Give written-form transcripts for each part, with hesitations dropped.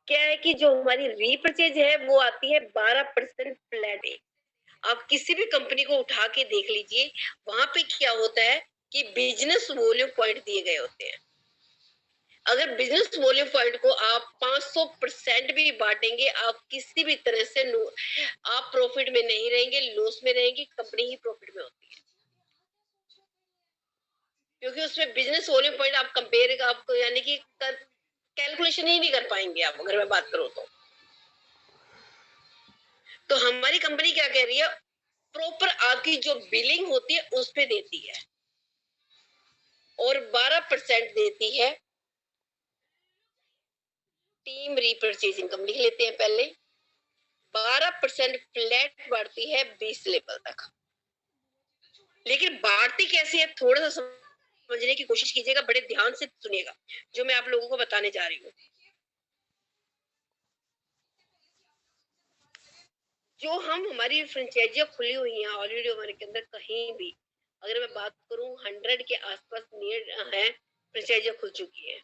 क्या है कि जो हमारी रीपर्चेज है वो आती है 12% फ्लैट पे। आप किसी भी कंपनी को उठा के देख लीजिए, वहां पे क्या होता है कि बिजनेस वॉल्यूम पॉइंट दिए गए होते हैं। अगर बिजनेस वॉल्यूम पॉइंट को आप 500% भी बांटेंगे, आप किसी भी तरह से आप प्रॉफिट में नहीं रहेंगे, लॉस में रहेंगे, कंपनी ही प्रॉफिट में होती है। क्योंकि उसमें बिजनेस वॉल्यूम पॉइंट आप कंपेयर आप यानी कि कैलकुलेशन ही नहीं कर पाएंगे आप, अगर मैं बात करूं तो हमारी कंपनी क्या कह रही है, प्रॉपर आपकी जो बिलिंग होती है उस पे देती है और 12% देती है टीम रीपर्चेजिंग। हम लिख लेते हैं पहले, 12% फ्लैट बढ़ती है 20 लेवल तक। लेकिन बढ़ती कैसे है, थोड़ा सा समझने की कोशिश कीजिएगा, बड़े ध्यान से सुनिएगा जो मैं आप लोगों को बताने जा रही हूँ। जो हमारी फ्रेंचाइजियां खुली हुई हैं ऑल इंडिया हमारे के अंदर, कहीं भी अगर मैं बात करूं 100 के आसपास नियर है फ्रेंचाइजियां खुल चुकी है,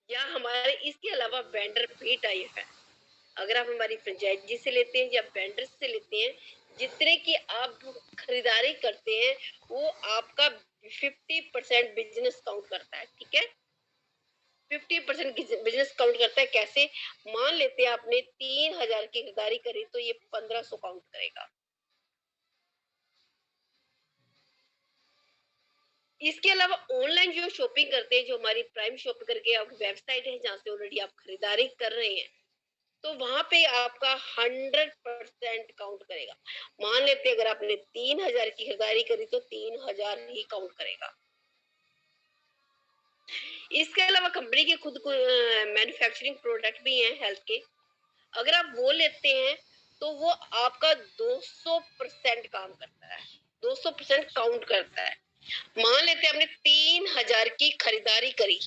या हमारे इसके अलावा वेंडर भी टाइप है। अगर आप हमारी फ्रेंचाइजी से लेते हैं या वेंडर से लेते हैं, जितने की आप खरीदारी करते हैं वो आपका 50% बिजनेस काउंट करता है। ठीक है, 50% बिजनेस काउंट करता है। कैसे, मान लेते हैं आपने 3000 की खरीदारी करी तो ये 1500 काउंट करेगा। इसके अलावा ऑनलाइन जो शॉपिंग करते हैं, जो हमारी प्राइम शॉपिंग करके आपकी वेबसाइट है जहाँ से ऑलरेडी आप खरीदारी कर रहे हैं, तो वहां पे आपका 100% काउंट करेगा। मान लेते हैं अगर आपने 3000 की खरीदारी करी तो 3000 ही काउंट करेगा। इसके अलावा कंपनी के खुद को मैन्युफैक्चरिंग प्रोडक्ट भी हैं हेल्थ के, अगर आप वो लेते हैं तो वो आपका 200% काम करता है, 200% काउंट करता है। मान लेते हैं आपने 3000 की खरीदारी करी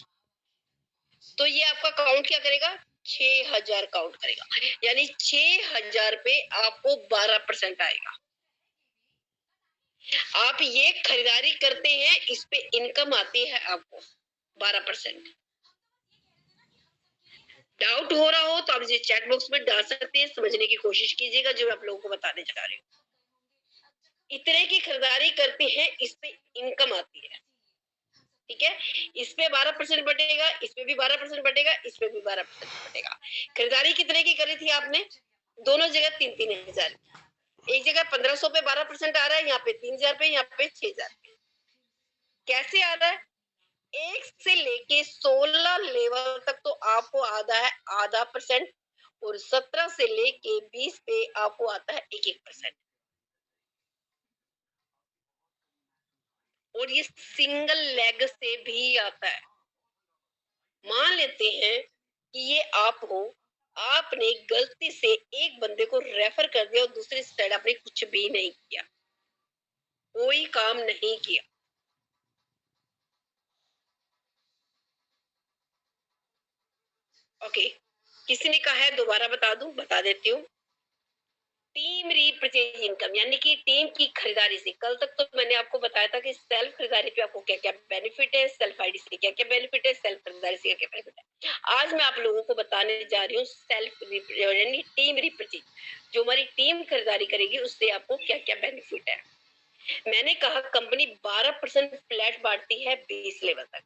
तो ये आपका काउंट क्या करेगा, 6000 काउंट करेगा। यानी 6000 पे आपको 12% आएगा। आप ये खरीदारी करते हैं, इस पे इनकम आती है आपको 12%। डाउट हो रहा हो तो आप इसे चैट बॉक्स में डाल सकते हैं, समझने की कोशिश कीजिएगा जो मैं आप लोगों को बताने जा रही हूँ। इतने की खरीदारी करते हैं, इस पे इनकम आती है। ठीक है, इस पे 12% बटेगा, इस पे भी 12% बटेगा, इस पे भी 12% बटेगा। खरीदारी कितने की करी थी आपने, दोनों जगह 3-3 हजार। एक जगह 1500 पे 12% आ रहा है, यहाँ पे 3000 पे, यहाँ पे 6000 पे। कैसे आ रहा है, 1 से लेके 16 लेवल तक तो आपको आधा है आधा परसेंट, और 17 से लेके 20 पे आपको आता है 1-1%। और ये सिंगल लेग से भी आता है। मान लेते हैं कि ये आप हो, आपने गलती से एक बंदे को रेफर कर दिया और दूसरी साइड आपने कुछ भी नहीं किया, कोई काम नहीं किया। ओके, किसी ने कहा है, दोबारा बता दूं, बता देती हूँ। टीम रीपरचेज इनकम यानी कि टीम की खरीदारी से, कल तक तो मैंने आपको बताया था कि सेल्फ खरीदारी पे आपको क्या क्या बेनिफिट है, सेल्फ आईडी से क्या क्या बेनिफिट है, सेल्फ खरीदारी से क्या क्या बेनिफिट है। आज मैं आप लोगों को बताने जा रही हूँ सेल्फ यानी टीम रीपरचेज, जो हमारी टीम खरीदारी करेगी उससे आपको क्या क्या बेनिफिट है। मैंने कहा कंपनी 12% फ्लैट बांटती है 20 लेवल तक।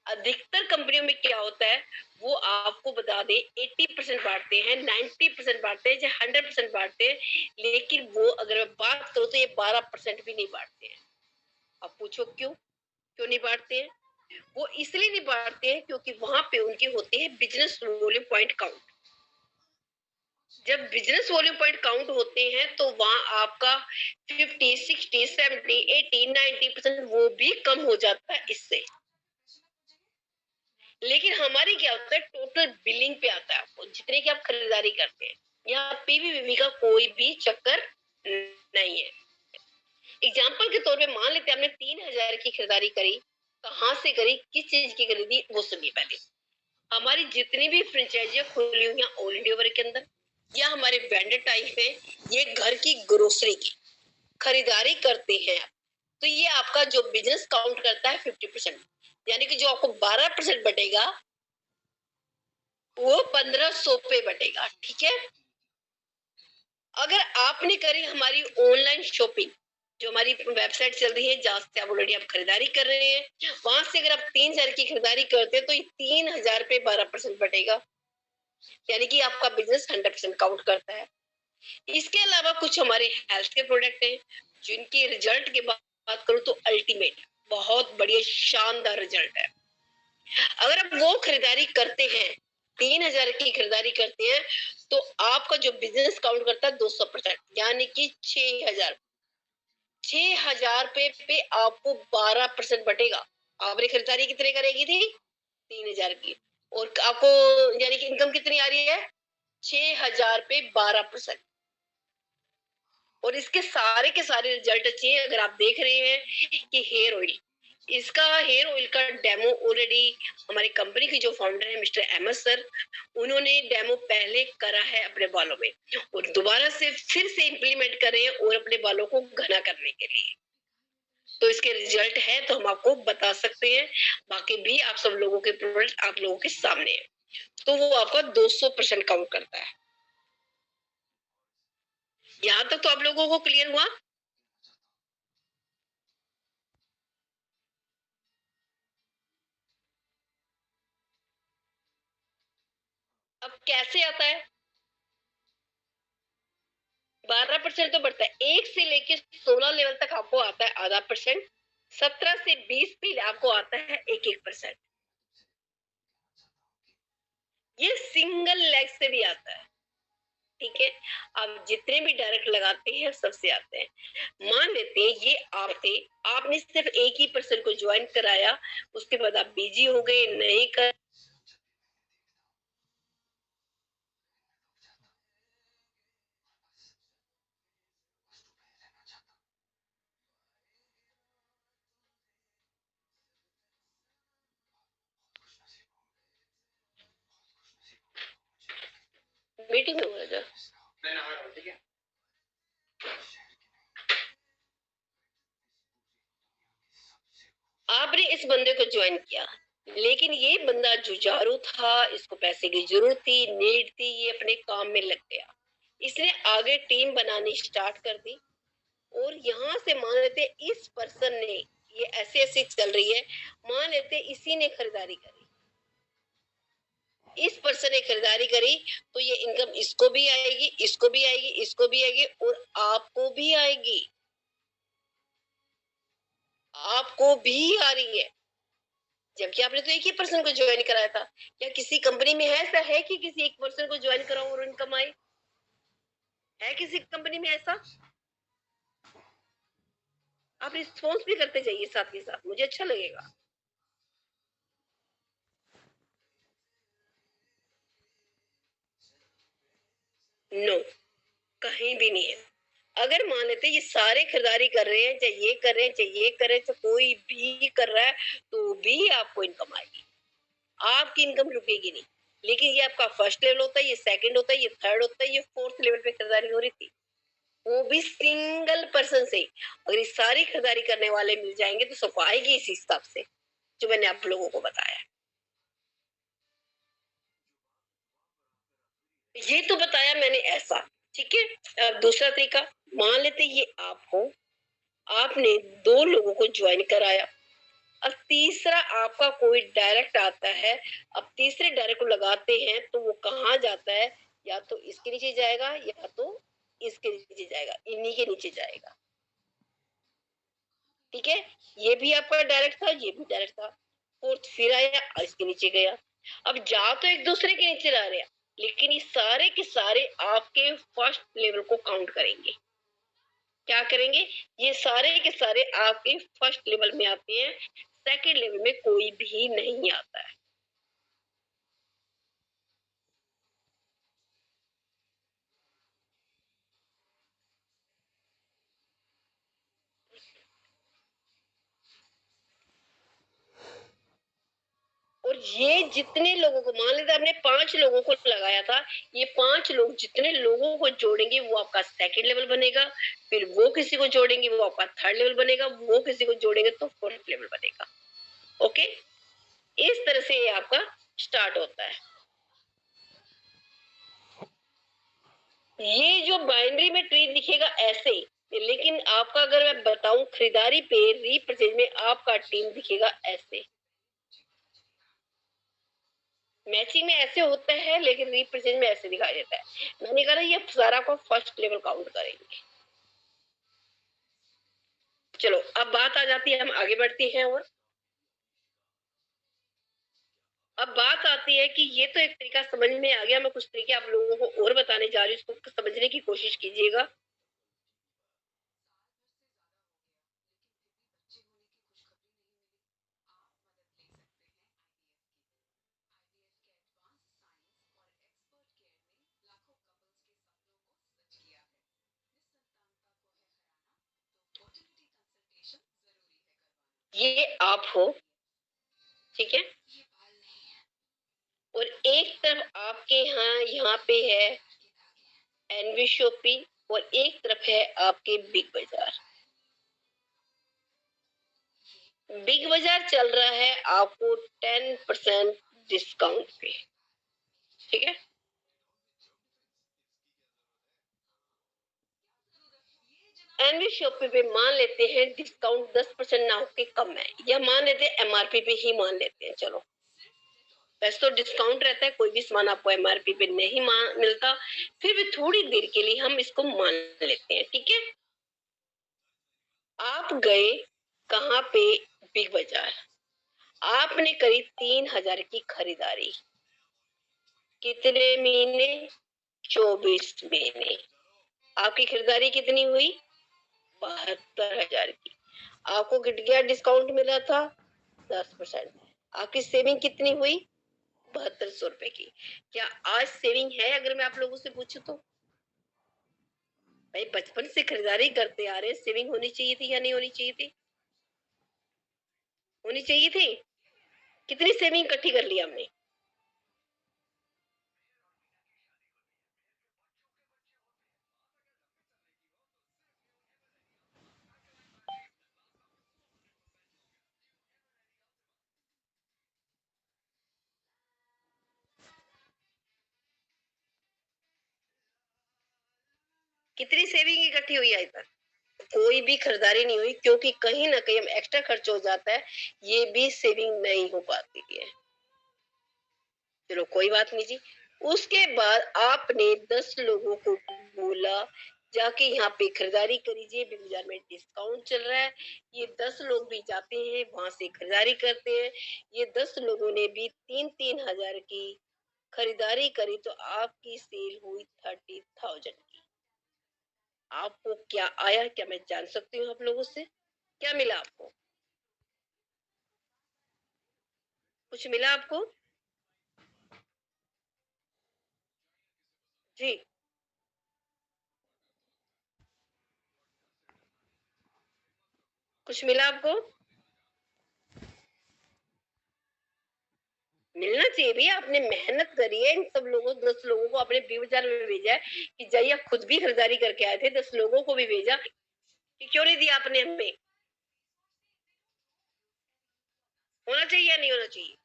अधिकतर कंपनियों में क्या होता है, वो आपको बता दे 80% बांटते हैं, 90% बांटते हैं, चाहे 100% बांटते हैं, लेकिन वो अगर मैं बात करूं तो ये 12% भी नहीं बांटते हैं। अब पूछो क्यों, क्यों नहीं बांटते हैं। वो इसलिए नहीं बांटते हैं क्योंकि वहां पे उनके होते हैं बिजनेस वॉल्यूम पॉइंट काउंट। जब बिजनेस वॉल्यूम पॉइंट काउंट होते हैं तो वहां आपका 50, 60, 70, 80, 90% वो भी कम हो जाता है इससे। लेकिन हमारी क्या होता है, टोटल बिलिंग पे आता है आपको, जितने की आप खरीदारी करते हैं। यहाँ पीवीवीवी का कोई भी चक्कर नहीं है। एग्जाम्पल के तौर पे मान लेते हैं आपने 3000 की खरीदारी करी, कहाँ से करी, किस चीज की खरीदी, वो सुनिए पहले। हमारी जितनी भी फ्रेंचाइजियां खुली हुई हैं ऑल इंडिया भर के अंदर, या हमारे वेंडर टाइप है, ये घर की ग्रोसरी की खरीदारी करते हैं, तो ये आपका जो बिजनेस काउंट करता है 50%। यानी कि जो आपको 12% बटेगा वो 1500 पे बटेगा। ठीक है, अगर आपने करी हमारी ऑनलाइन शॉपिंग, जो हमारी वेबसाइट चल रही है जहाँ से आप ऑलरेडी आप खरीदारी कर रहे हैं, वहां से अगर आप 3000 की खरीदारी करते हैं तो ये 3000 पे 12% बटेगा, यानी कि आपका बिजनेस 100% काउंट करता है। इसके अलावा कुछ हमारे हेल्थ के प्रोडक्ट हैं जिनकी रिजल्ट की बात करूं तो अल्टीमेट, बहुत बढ़िया शानदार रिजल्ट है। अगर आप वो खरीदारी करते हैं, 3000 की खरीदारी करते हैं, तो आपका जो बिजनेस काउंट करता है 200%, यानी कि 6000, 6000 पे आपको 12% बटेगा। आपने खरीदारी कितने करेगी थी? 3000 की, और आपको यानी कि इनकम कितनी आ रही है? 6000 पे 12%। और इसके सारे के सारे रिजल्ट अच्छे हैं। अगर आप देख रहे हैं कि हेयर ऑयल, इसका हेयर ऑयल का डेमो ऑलरेडी हमारी कंपनी के जो फाउंडर है मिस्टर अहमद सर, उन्होंने डेमो पहले करा है अपने बालों में, और दोबारा से फिर से इम्प्लीमेंट कर रहे हैं और अपने बालों को घना करने के लिए। तो इसके रिजल्ट है तो हम आपको बता सकते हैं, बाकी भी आप सब लोगों के प्रोडक्ट आप लोगों के सामने है, तो वो आपका 200% काउंट करता है। यहाँ तक तो आप लोगों को क्लियर हुआ? अब कैसे आता है? 12% तो बढ़ता है, 1 से लेके 16 लेवल तक आपको आता है आधा परसेंट, 17 से 20 पे आपको आता है 1-1%। ये सिंगल लेग से भी आता है। ठीक है, आप जितने भी डायरेक्ट लगाते हैं सबसे आते हैं। मान लेते हैं ये आप थे, आपने सिर्फ एक ही पर्सन को ज्वाइन कराया, उसके बाद आप बिजी हो गए, नहीं कर मीटिंग में हो जा, आपने इस बंदे को ज्वाइन किया, लेकिन ये बंदा जुझारू था, इसको पैसे की जरूरत थी, नीड थी, ये अपने काम में लग गया, इसने आगे टीम बनानी स्टार्ट कर दी। और यहाँ से मान लेते इस पर्सन ने, ये ऐसे ऐसे चल रही है, मान लेते इसी ने खरीदारी करी, इस पर्सन ने खरीदारी करी, तो ये इनकम इसको भी आएगी, इसको भी आएगी, इसको भी आएगी, और आपको भी आएगी, आपको भी आ रही है, जबकि आपने तो एक ही पर्सन को ज्वाइन कराया था। क्या किसी कंपनी में है ऐसा है कि किसी एक पर्सन को ज्वाइन कराओ और इनकम आए? है किसी कंपनी में ऐसा? आप रिस्पॉन्स भी करते जाइए साथ के साथ, मुझे अच्छा लगेगा। नो, कहीं भी नहीं है। अगर मान लेते ये सारे खरीदारी कर रहे हैं, चाहे ये कर रहे हैं, चाहे ये कर रहे हैं, चाहे कोई भी कर रहा है, तो भी आपको इनकम आएगी, आपकी इनकम रुकेगी नहीं। लेकिन ये आपका फर्स्ट लेवल होता है, ये सेकंड होता है, ये थर्ड होता है, ये फोर्थ लेवल पे खरीदारी हो रही थी, वो भी सिंगल पर्सन से। अगर ये सारी खरीदारी करने वाले मिल जाएंगे तो सबको आएगी इस हिसाब से जो मैंने आप लोगों को बताया। ये तो बताया मैंने ऐसा, ठीक है। अब दूसरा तरीका, मान लेते ये आप हो, आपने 2 लोगों को ज्वाइन कराया, अब तीसरा आपका कोई डायरेक्ट आता है, अब तीसरे डायरेक्ट को लगाते हैं तो वो कहाँ जाता है? या तो इसके नीचे जाएगा या तो इसके नीचे जाएगा, इन्हीं के नीचे जाएगा। ठीक है, ये भी आपका डायरेक्ट था, ये भी डायरेक्ट था, फोर्थ फिर आया, इसके नीचे गया। अब जा तो एक दूसरे के नीचे रह रहे हैं, लेकिन ये सारे के सारे आपके फर्स्ट लेवल को काउंट करेंगे। क्या करेंगे? ये सारे के सारे आपके फर्स्ट लेवल में आते हैं, सेकंड लेवल में कोई भी नहीं आता है। और ये जितने लोगों को, मान लीजिए आपने 5 लोगों को लगाया था, ये 5 लोग जितने लोगों को जोड़ेंगे वो आपका सेकंड लेवल बनेगा, फिर वो किसी को जोड़ेंगे वो आपका थर्ड लेवल बनेगा, वो किसी को जोड़ेंगे तो फोर्थ लेवल बनेगा। ओके, से ये आपका स्टार्ट होता है। ये जो बाइनरी में ट्री दिखेगा ऐसे, लेकिन आपका अगर मैं बताऊं खरीदारी पे रीपरचेज में आपका टीम दिखेगा ऐसे। मैचिंग में ऐसे होता है लेकिन रीपरचेज में ऐसे दिखाई देता है। मैंने कहा ये सारा को फर्स्ट लेवल काउंट करेंगे। चलो अब बात आ जाती है, हम आगे बढ़ते हैं। और अब बात आती है कि ये तो एक तरीका समझ में आ गया, मैं कुछ तरीके आप लोगों को और बताने जा रही हूँ, उसको समझने की कोशिश कीजिएगा। ये आप हो, ठीक है, और एक तरफ आपके यहाँ पे है एनवी शॉपिंग और एक तरफ है आपके बिग बाजार। बिग बाजार चल रहा है आपको 10% डिस्काउंट पे, ठीक है। एनवी शॉपिंग पे मान लेते हैं डिस्काउंट 10% ना होके कम है, या मान लेते हैं एमआरपी पे ही मान लेते हैं। चलो वैसे तो डिस्काउंट रहता है, कोई भी सामान आपको एमआरपी पे नहीं मिलता, फिर भी थोड़ी देर के लिए हम इसको मान लेते हैं, ठीक है। आप गए कहाँ पे, बिग बाजार, आपने करी 3,000 की खरीदारी। कितने महीने, 24 महीने। आपकी खरीदारी कितनी हुई, 72,000 की। आपको किट गया डिस्काउंट मिला था 10%। आपकी सेविंग कितनी हुई, 7200 रुपए की। क्या आज सेविंग है, अगर मैं आप लोगों से पूछूं तो? भाई बचपन से खरीदारी करते आ रहे, सेविंग होनी चाहिए थी या नहीं होनी चाहिए थी? होनी चाहिए थी। कितनी सेविंग इकट्ठी कर ली हमने? कितनी सेविंग इकट्ठी हुई आज तक? कोई भी खरीदारी नहीं हुई, क्योंकि कहीं ना कहीं हम एक्स्ट्रा खर्च हो जाता है, ये भी सेविंग नहीं हो पाती है। चलो कोई बात नहीं जी। उसके बाद आपने 10 लोगों को बोला जाके यहाँ पे खरीदारी करीजिए, बिग बाजार में डिस्काउंट चल रहा है। ये 10 लोग भी जाते हैं वहां से खरीदारी करते हैं। ये 10 लोगों ने भी 3-3 हजार की खरीदारी करी, तो आपकी सेल हुई 30,000 की। आपको क्या आया, क्या मैं जान सकती हूँ आप लोगों से? क्या मिला आपको? कुछ मिला आपको? जी, कुछ मिला आपको? मिलना चाहिए भैया, आपने मेहनत करी है, इन सब लोगों 10 लोगों को आपने बिग बाजार में भेजा है कि जाइए, आप खुद भी खरीदारी करके आए थे, 10 लोगों को भी भेजा, कि क्यों नहीं दिया आपने हमें? होना चाहिए या नहीं होना चाहिए?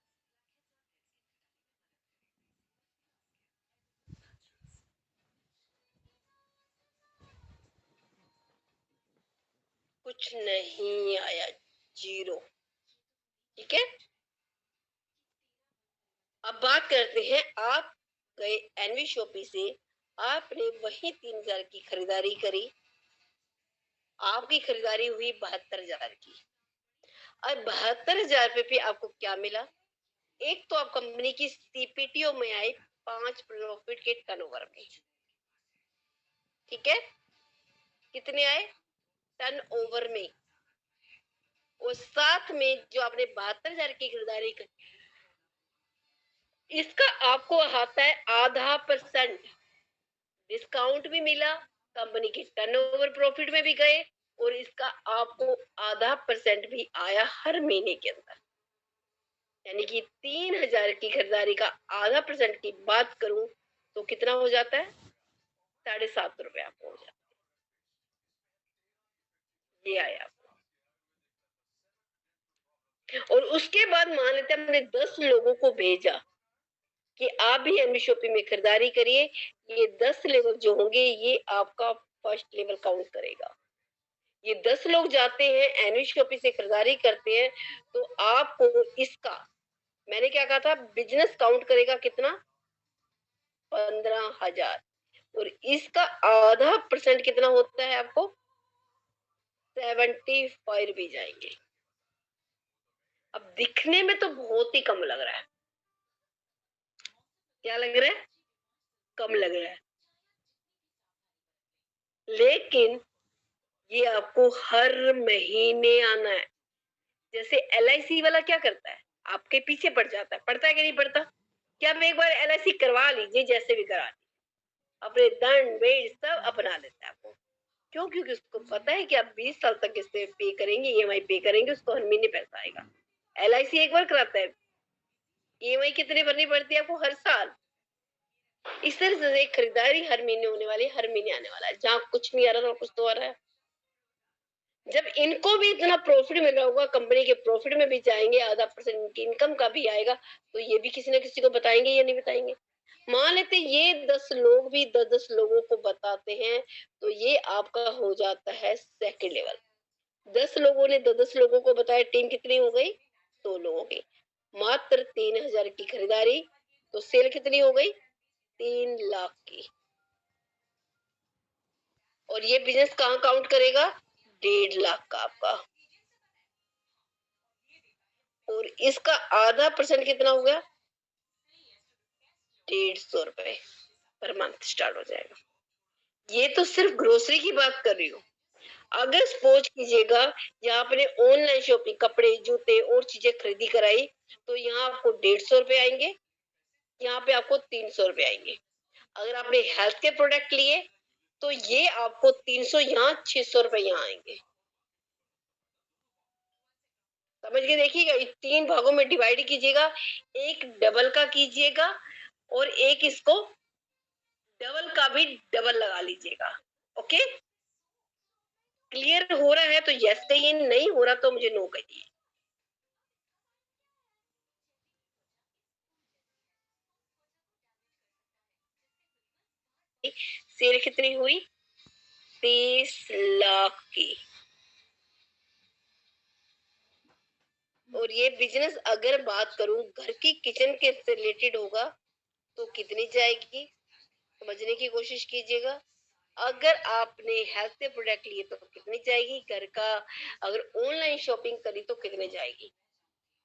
कुछ नहीं आया, जीरो, ठीक है। अब बात करते हैं, आप गए एनवी शॉपी से, आपने वही 3,000 की खरीदारी करी, आपकी खरीदारी हुई 72,000 की। अब 72,000 पे आपको क्या मिला? एक तो आप कंपनी की सीपीटीओ में आए 5 प्रॉफिट के टर्नओवर में, ठीक है। कितने आए, टर्नओवर में। और साथ में जो आपने 72,000 की खरीदारी की, इसका आपको आता है आधा परसेंट डिस्काउंट भी मिला, कंपनी की टर्नओवर प्रॉफिट में भी गए, और इसका आपको आधा परसेंट भी आया हर महीने के अंदर। यानी कि 3,000 की खरीदारी का आधा परसेंट की बात करूं तो कितना हो जाता है, 750 रुपए आपको हो जाता है। ये आया आपको। और उसके बाद मान लेते हैं हमने 10 लोगों को भेजा कि आप भी एमबी शॉपिंग में खरीदारी करिए, ये 10 लेवल जो होंगे ये आपका फर्स्ट लेवल काउंट करेगा। ये 10 लोग जाते हैं एमबी शॉपिंग से खरीदारी करते हैं, तो आपको इसका मैंने क्या कहा था बिजनेस काउंट करेगा कितना 15,000 और इसका आधा परसेंट कितना होता है आपको 75 रुपीज आएंगे। अब दिखने में तो बहुत ही कम लग रहा है, क्या लग रहा है कम लग रहा है, लेकिन ये आपको हर महीने आना है। जैसे LIC वाला क्या करता है आपके पीछे पड़ जाता है, पड़ता है कि नहीं पड़ता? क्या आप एक बार LIC करवा लीजिए, जैसे भी करा लीजिए, अपने दंड वेट सब अपना लेता है आपको। क्यों? क्योंकि उसको पता है कि आप 20 साल तक इससे पे करेंगे, EMI पे करेंगे, उसको हर महीने पैसा आएगा। LIC एक बार कराता है, EMI कितनी भरनी पड़ती है आपको हर साल। इस तरह से खरीदारी हर महीने होने वाली, हर महीने आने वाला है। जहाँ कुछ नहीं आ रहा था कुछ तो आ रहा है। जब इनको भी इतना प्रॉफिट मिल रहा होगा, कंपनी के प्रॉफिट में भी जाएंगे, आधा परसेंट इनकी इनकम का भी आएगा, तो ये भी किसी ना किसी को बताएंगे या नहीं बताएंगे? मान लेते ये 10 लोग भी 10-10 लोगों को बताते हैं, तो ये आपका हो जाता है सेकंड लेवल। 10 लोगों ने 10-10 लोगों को बताया, टीम कितनी हो गई 2 लोगों की, मात्र 3,000 की खरीदारी, तो सेल कितनी हो गई 3 लाख की। और ये बिजनेस कहाँ काउंट करेगा 1.5 लाख का आपका, और इसका आधा परसेंट कितना हो गया 150 रुपए पर मंथ स्टार्ट हो जाएगा। ये तो सिर्फ ग्रोसरी की बात कर रही हूँ। अगर सपोज कीजिएगा यहाँ आपने ऑनलाइन शॉपिंग कपड़े जूते और चीजें खरीदी कराई, तो यहाँ आपको 150 रुपए आएंगे, यहाँ पे आपको 300 रुपए आएंगे। अगर आपने हेल्थ के प्रोडक्ट लिए तो ये आपको 300 यहाँ 600 रुपए यहाँ आएंगे। समझ के देखिएगा, 3 भागों में डिवाइड कीजिएगा, एक डबल का कीजिएगा और एक इसको डबल का भी डबल लगा लीजिएगा। ओके, क्लियर हो रहा है तो यस कहिए, नहीं हो रहा तो मुझे नो कहिए। सेल कितनी हुई 30 लाख की। और ये बिजनेस अगर बात करूं घर की किचन के रिलेटेड होगा तो कितनी जाएगी समझने की कोशिश कीजिएगा। अगर आपने हेल्थ के प्रोडक्ट लिए तो कितनी जाएगी, घर का अगर ऑनलाइन शॉपिंग करी तो कितने जाएगी।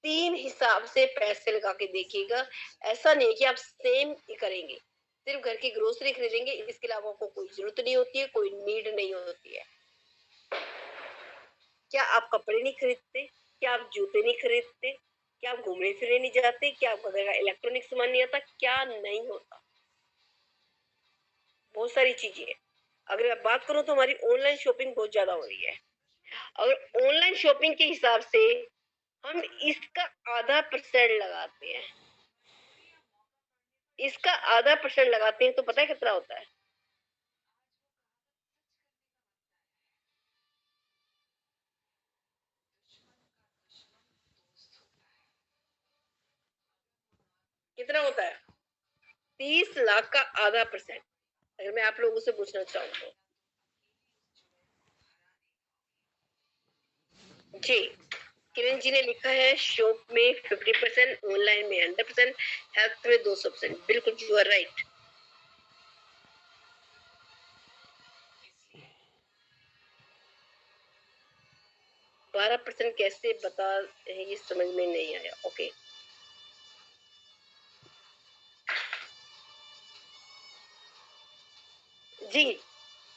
3 हिसाब से पैसे लगा के देखिएगा। ऐसा नहीं कि आप सेम करेंगे, सिर्फ घर की ग्रोसरी खरीदेंगे, इसके अलावा आपको कोई जरूरत नहीं होती है, कोई नीड नहीं होती है। क्या आप कपड़े नहीं खरीदते? क्या आप जूते नहीं खरीदते? क्या आप घूमने फिरने नहीं जाते? क्या आपका घर का इलेक्ट्रॉनिक सामान नहीं आता? क्या नहीं होता, बहुत सारी चीजें हैं। अगर मैं बात करूं तो हमारी ऑनलाइन शॉपिंग बहुत ज्यादा हो रही है। अगर ऑनलाइन शॉपिंग के हिसाब से हम इसका आधा परसेंट लगाते हैं, इसका आधा परसेंट लगाते हैं तो पता है कितना होता है? कितना होता है 30 लाख का आधा परसेंट। अगर मैं आप लोगों से पूछना चाहूँ तो जी, किरण जी ने लिखा है शॉप में 50%, ऑनलाइन में 100%, हेल्थ में 200%। बिल्कुल यू आर राइट। 12% कैसे बता ये समझ में नहीं आया। ओके जी,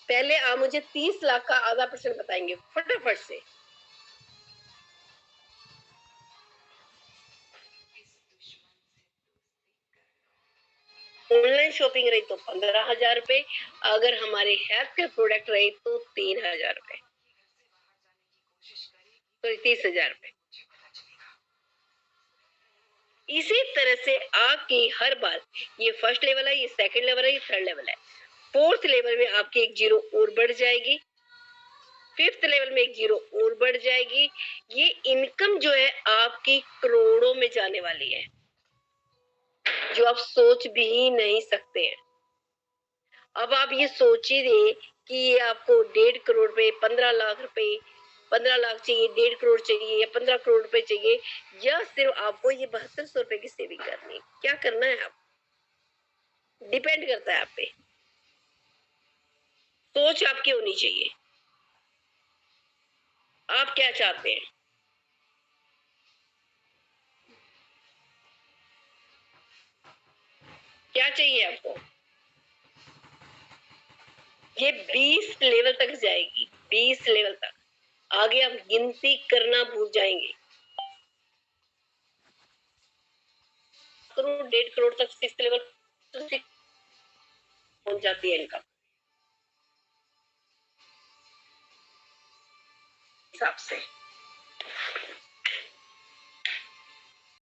पहले आप मुझे 30 लाख का आधा परसेंट बताएंगे फटाफट से। ऑनलाइन शॉपिंग रही तो 15,000 रुपए, अगर हमारे हेल्थ के प्रोडक्ट रहे तो 3,000 रुपए, सॉरी 30,000 रुपए। इसी तरह से आपकी हर बार, ये फर्स्ट लेवल है, ये सेकंड लेवल है, ये थर्ड लेवल है, फोर्थ लेवल में आपकी एक जीरो और बढ़ जाएगी। 5th लेवल में एक जीरो और बढ़ जाएगी। ये इनकम जो है आपकी करोड़ों में जाने वाली है, जो आप सोच भी नहीं सकते हैं। अब आप ये सोचिए कि ये आपको 1.5 करोड़ रुपए, 15 लाख रुपए, 15 लाख चाहिए, 1.5 करोड़ चाहिए या 15 करोड़ रुपए चाहिए, या सिर्फ आपको ये 7200 रुपए की सेविंग करनी है। क्या करना है आप, डिपेंड करता है आप पे। सोच आपकी होनी चाहिए, आप क्या चाहते हैं। क्या चाहिए आपको। ये 20 लेवल तक जाएगी, 20 लेवल तक। आगे आप गिनती करना भूल जाएंगे। करोड़, 1.5 करोड़ तक 6th लेवल पहुंच जाती है इनकम हिसाब से।